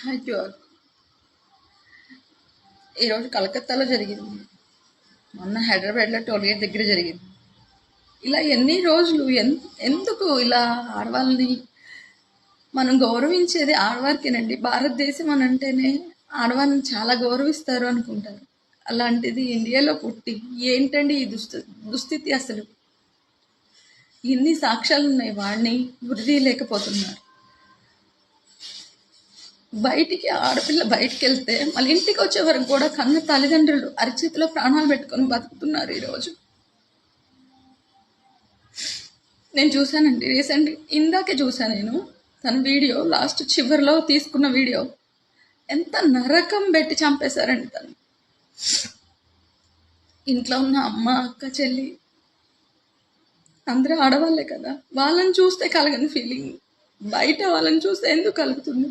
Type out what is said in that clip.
అయ్యో! ఈరోజు కలకత్తాలో జరిగింది. మొన్న హైదరాబాద్లో టోల్గేట్ దగ్గర జరిగింది. ఇలా ఎన్ని రోజులు ఎందుకు ఇలా ఆడవాళ్ళని మనం గౌరవించేది ఆడవారికేనండి. భారతదేశం అని అంటేనే ఆడవాళ్ళని చాలా గౌరవిస్తారు అనుకుంటారు. అలాంటిది ఇండియాలో పుట్టి ఏంటండి ఈ దుస్థితి అసలు? ఇన్ని సాక్ష్యాలు ఉన్నాయి, వాడిని వృద్ధి లేకపోతున్నారు. బయటికి ఆడపిల్ల బయటికి వెళ్తే మళ్ళీ ఇంటికి వచ్చే వరకు కూడా కన్న తల్లిదండ్రులు అరిచేతిలో ప్రాణాలు పెట్టుకొని బతుకుతున్నారు ఈరోజు. నేను చూశానండి, రీసెంట్ ఇందాకే చూశాను నేను తన వీడియో, లాస్ట్ చివరిలో తీసుకున్న వీడియో. ఎంత నరకం పెట్టి చంపేశారండి తను. ఇంట్లో ఉన్న అమ్మ, అక్క, చెల్లి అందరూ ఆడవాళ్ళే కదా, వాళ్ళని చూస్తే కలగని ఫీలింగ్ బయట వాళ్ళని చూస్తే ఎందుకు కలుగుతుంది?